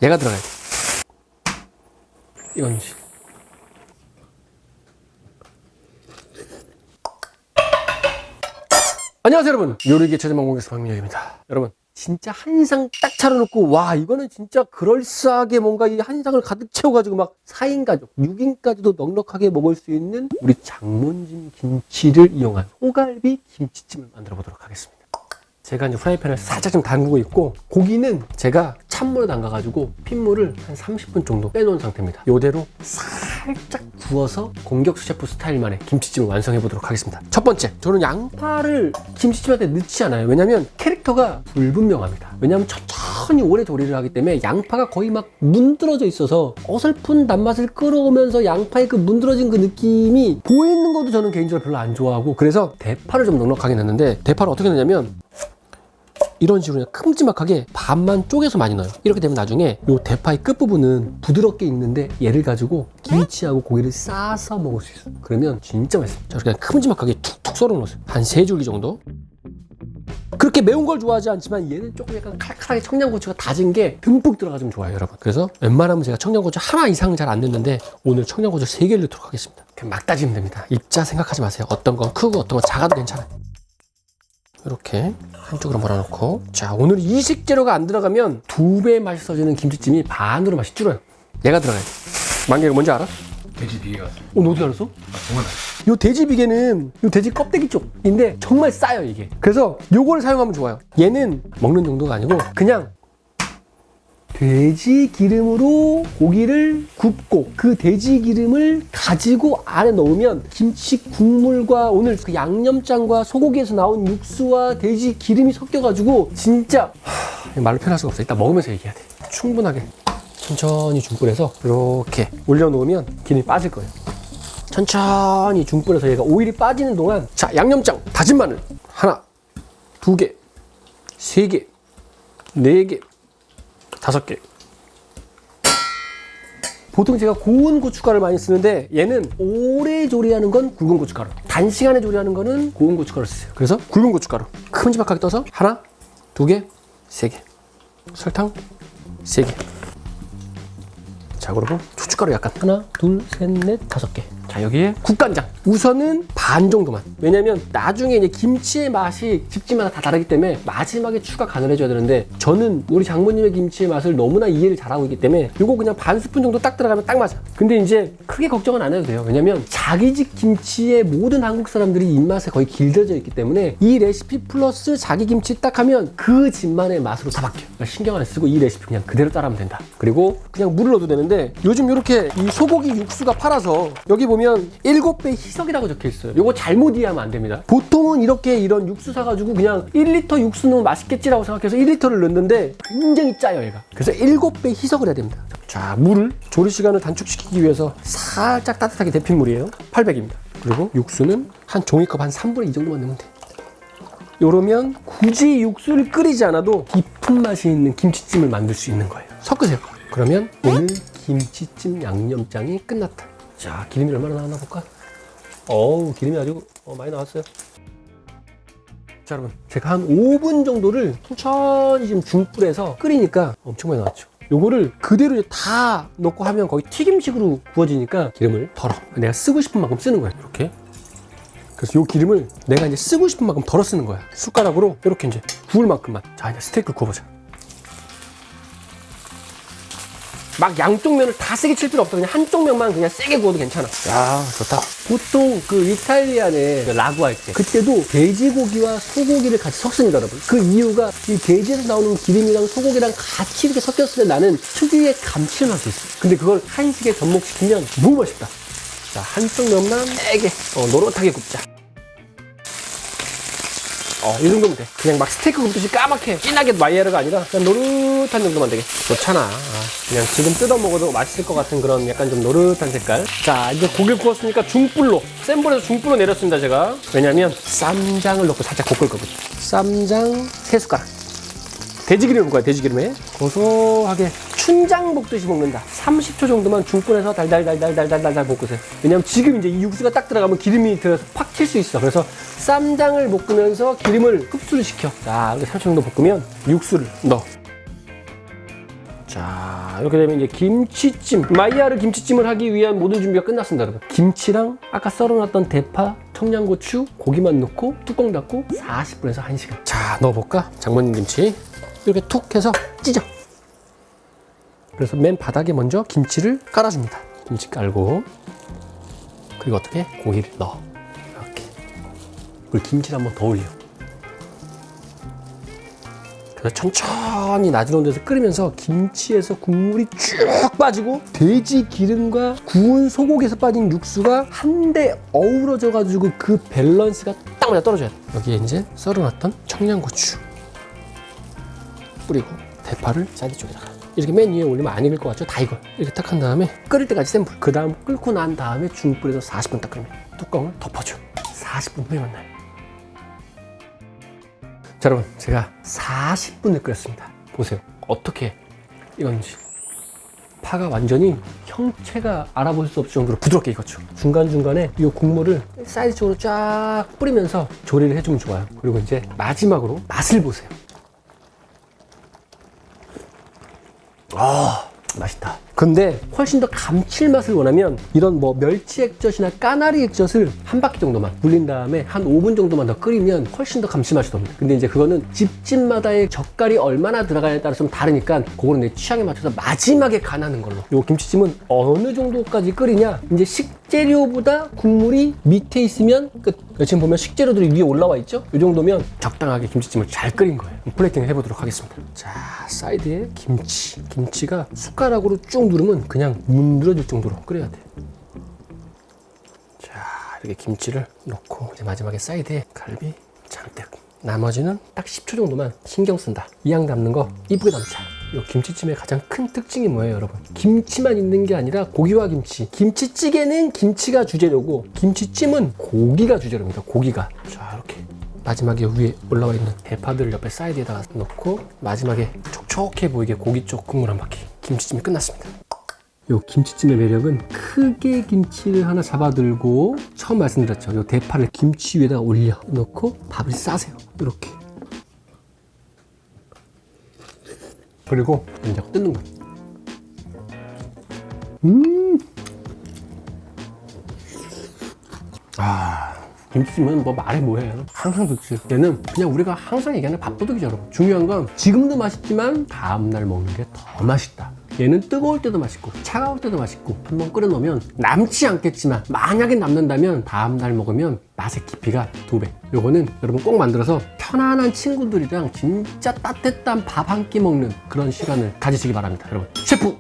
얘가 들어가야 돼. 이건지. 안녕하세요 여러분, 요리계 최전방공개수 박민혁입니다. 여러분, 진짜 한 상 딱 차려놓고 와 이거는 진짜 그럴싸하게 뭔가 이 한 상을 가득 채워가지고 막 4인 가족, 6인까지도 넉넉하게 먹을 수 있는 우리 장몬진 김치를 이용한 소갈비 김치찜을 만들어 보도록 하겠습니다. 제가 이제 프라이팬을 살짝 좀 담그고 있고, 고기는 제가 찬물에 담가가지고 핏물을 한 30분 정도 빼놓은 상태입니다. 이대로 살짝 구워서 공격수 셰프 스타일만의 김치찜을 완성해 보도록 하겠습니다. 첫 번째, 저는 양파를 김치찜한테 넣지 않아요. 왜냐면 캐릭터가 불분명합니다. 왜냐면 천천히 오래 조리를 하기 때문에 양파가 거의 막 문드러져 있어서 어설픈 단맛을 끌어오면서 양파의 그 문드러진 그 느낌이 보이는 것도 저는 개인적으로 별로 안 좋아하고, 그래서 대파를 좀 넉넉하게 넣는데, 대파를 어떻게 넣냐면 이런 식으로 그냥 큼지막하게 반만 쪼개서 많이 넣어요. 이렇게 되면 나중에 이 대파의 끝부분은 부드럽게 익는데 얘를 가지고 김치하고 고기를 싸서 먹을 수 있어요. 그러면 진짜 맛있어요. 자, 그냥 큼지막하게 툭툭 썰어 넣었어요. 한 3줄기 정도. 그렇게 매운 걸 좋아하지 않지만 얘는 조금 약간 칼칼하게 청양고추가 다진 게 듬뿍 들어가면 좋아요, 여러분. 그래서 웬만하면 제가 청양고추 하나 이상은 잘 안 넣는데 오늘 청양고추 3개를 넣도록 하겠습니다. 그냥 막 다지면 됩니다. 입자 생각하지 마세요. 어떤 건 크고 어떤 건 작아도 괜찮아요. 이렇게 한쪽으로 몰아놓고, 자, 오늘 이식 재료가 안 들어가면 2배 맛있어지는 김치찜이 반으로 맛이 줄어요. 얘가 들어가야 돼. 만개가 뭔지 알아? 돼지 비계가 왔어요. 너 어떻게 알았어? 정말 요 돼지 비계는 요 돼지 껍데기 쪽인데 정말 싸요 이게. 그래서 요거를 사용하면 좋아요. 얘는 먹는 정도가 아니고 그냥 돼지 기름으로 고기를 굽고 그 돼지 기름을 가지고 안에 넣으면 김치 국물과 오늘 그 양념장과 소고기에서 나온 육수와 돼지 기름이 섞여가지고 진짜 말로 표현할 수가 없어. 이따 먹으면서 얘기해야 돼. 충분하게 천천히 중불에서 이렇게 올려놓으면 기름이 빠질 거예요. 천천히 중불에서 얘가 오일이 빠지는 동안, 자, 양념장 다진 마늘 하나, 2개, 3개, 4개, 5개. 보통 제가 고운 고춧가루를 많이 쓰는데 얘는 오래 조리하는 건 굵은 고춧가루, 단시간에 조리하는 거는 고운 고춧가루를 쓰세요. 그래서 굵은 고춧가루 큼지막하게 떠서 하나, 2개, 3개, 설탕 3개. 자, 그리고 후춧가루 약간 하나, 둘, 셋, 넷, 5개. 자, 여기에 국간장 우선은 반 정도만. 왜냐면 나중에 이제 김치의 맛이 집집마다 다 다르기 때문에 마지막에 추가 간을 해줘야 되는데, 저는 우리 장모님의 김치의 맛을 너무나 이해를 잘하고 있기 때문에 요거 그냥 반 스푼 정도 딱 들어가면 딱 맞아. 근데 이제 크게 걱정은 안 해도 돼요. 왜냐면 자기 집 김치의 모든 한국 사람들이 입맛에 거의 길들여져 있기 때문에 이 레시피 플러스 자기 김치 딱 하면 그 집만의 맛으로 다 바뀌어요. 그러니까 신경 안 쓰고 이 레시피 그냥 그대로 따라하면 된다. 그리고 그냥 물을 넣어도 되는데, 요즘 이렇게 이 소고기 육수가 팔아서 여기 보면 7배 희석이라고 적혀 있어요. 요거 잘못 이해하면 안 됩니다. 보통은 이런 육수 사가지고 그냥 1리터 육수 넣으면 맛있겠지라고 생각해서 1리터를 넣는데 굉장히 짜요, 얘가. 그래서 7배 희석을 해야 됩니다. 자, 물을 조리 시간을 단축시키기 위해서 살짝 따뜻하게 데핀 물이에요. 800입니다. 그리고 육수는 한 종이컵 한 3분의 2 정도만 넣으면 돼. 요러면 굳이 육수를 끓이지 않아도 깊은 맛이 있는 김치찜을 만들 수 있는 거예요. 섞으세요. 그러면 오늘 김치찜 양념장이 끝났다. 자, 기름이 얼마나 나왔나 볼까? 어우, 기름이 아주 많이 나왔어요. 자, 여러분, 제가 한 5분 정도를 천천히 지금 중불에서 끓이니까 엄청 많이 나왔죠. 요거를 그대로 다 넣고 하면 거의 튀김식으로 구워지니까 기름을 덜어. 내가 쓰고 싶은 만큼 쓰는 거예요, 이렇게. 그래서 요 기름을 내가 이제 쓰고 싶은 만큼 덜어 쓰는 거야. 숟가락으로 이렇게 이제 구울 만큼만. 자, 이제 스테이크 구워보자. 막 양쪽 면을 다 세게 칠 필요 없어. 그냥 한쪽 면만 그냥 세게 구워도 괜찮아. 야, 좋다. 보통 그 이탈리안에 라구 할 때 그때도 돼지고기와 소고기를 같이 섞습니다, 여러분. 그 이유가 이 돼지에서 나오는 기름이랑 소고기랑 같이 이렇게 섞였을 때 나는 특유의 감칠맛이 있어. 근데 그걸 한식에 접목시키면 너무 맛있다. 자, 한쪽 면만 세게 노릇하게 굽자. 이 정도면 돼. 그냥 막 스테이크 굽듯이 까맣게 진하게 마이야르가 아니라 그냥 노릇한 정도만 되게 좋잖아. 그냥 지금 뜯어 먹어도 맛있을 것 같은 그런 약간 좀 노릇한 색깔. 자, 이제 고기를 구웠으니까 중불로, 센 불에서 중불로 내렸습니다, 제가. 왜냐면 쌈장을 넣고 살짝 볶을 거거든. 쌈장 3숟가락. 돼지기름을 볶아요, 돼지기름에. 고소하게 춘장 볶듯이 볶는다. 30초 정도만 중불에서 달달달달달달달 볶으세요. 왜냐면 지금 이제 이 육수가 딱 들어가면 기름이 들어서 팍 튈 수 있어. 그래서 쌈장을 볶으면서 기름을 흡수를 시켜. 자, 이렇게 30초 정도 볶으면 육수를 넣어. 자, 이렇게 되면 이제 김치찜, 마이야르 김치찜을 하기 위한 모든 준비가 끝났습니다, 여러분. 김치랑 아까 썰어놨던 대파, 청양고추, 고기만 넣고 뚜껑 닫고 40분에서 1시간. 자, 넣어볼까? 장모님 김치 이렇게 툭 해서 찢어. 그래서 맨 바닥에 먼저 김치를 깔아줍니다. 김치 깔고, 그리고 어떻게? 고기를 넣어. 이렇게. 그리고 김치를 한번 더 올려. 그래서 천천히 낮은 온도에서 끓이면서 김치에서 국물이 쭉 빠지고 돼지 기름과 구운 소고기에서 빠진 육수가 한데 어우러져 가지고 그 밸런스가 딱 맞아 떨어져야 돼. 여기에 이제 썰어놨던 청양고추 뿌리고 대파를 사이드 쪽에다가 이렇게 맨 위에 올리면 안 익을 것 같죠? 다 익어요. 이렇게 딱 한 다음에 끓일 때까지 센 불. 그 다음 끓고 난 다음에 중불에서 40분 딱 끓이면 뚜껑을 덮어줘. 40분 후에 만나요. 자, 여러분, 제가 40분을 끓였습니다. 보세요. 어떻게 익었는지. 파가 완전히 형체가 알아볼 수 없을 정도로 부드럽게 익었죠. 중간중간에 이 국물을 사이드 쪽으로 쫙 뿌리면서 조리를 해주면 좋아요. 그리고 이제 마지막으로 맛을 보세요. 맛있다. 근데 훨씬 더 감칠맛을 원하면 이런 뭐 멸치 액젓이나 까나리 액젓을 한 바퀴 정도만 불린 다음에 한 5분 정도만 더 끓이면 훨씬 더 감칠맛이 돕니다. 근데 이제 그거는 집집마다의 젓갈이 얼마나 들어가냐에 따라 좀 다르니까 그거는 내 취향에 맞춰서 마지막에 간하는 걸로. 요 김치찜은 어느 정도까지 끓이냐, 이제 식재료보다 국물이 밑에 있으면 끝. 지금 보면 식재료들이 위에 올라와 있죠? 이 정도면 적당하게 김치찜을 잘 끓인 거예요. 플레이팅을 해보도록 하겠습니다. 자, 사이드에 김치. 김치가 숟가락으로 쭉 누르면 그냥 문드러질 정도로 끓여야 돼. 자, 이렇게 김치를 넣고 이제 마지막에 사이드에 갈비 잔뜩. 나머지는 딱 10초 정도만 신경 쓴다. 이양 담는 거 이쁘게 담자. 이 김치찜의 가장 큰 특징이 뭐예요, 여러분? 김치만 있는 게 아니라 고기와 김치. 김치찌개는 김치가 주재료고 김치찜은 고기가 주재료입니다. 고기가. 자, 이렇게 마지막에 위에 올라와 있는 대파들을 옆에 사이드에다가 넣고 마지막에 촉촉해 보이게 고기 쪽 국물 한 바퀴. 김치찜이 끝났습니다. 요 김치찜의 매력은 크게 김치를 하나 잡아들고 처음 말씀드렸죠. 요 대파를 김치 위에다가 올려 넣고 밥을 싸세요. 이렇게. 그리고 이제 뜯는 거. 김치찜은 뭐 말해 뭐해. 항상 좋지. 얘는 그냥 우리가 항상 얘기하는 밥도둑이죠, 여러분. 중요한 건 지금도 맛있지만 다음날 먹는 게 더 맛있다. 얘는 뜨거울 때도 맛있고 차가울 때도 맛있고 한번 끓여 놓으면 남지 않겠지만 만약에 남는다면 다음날 먹으면 맛의 깊이가 2배. 요거는 여러분 꼭 만들어서 편안한 친구들이랑 진짜 따뜻한 밥 한 끼 먹는 그런 시간을 가지시기 바랍니다. 여러분, 셰프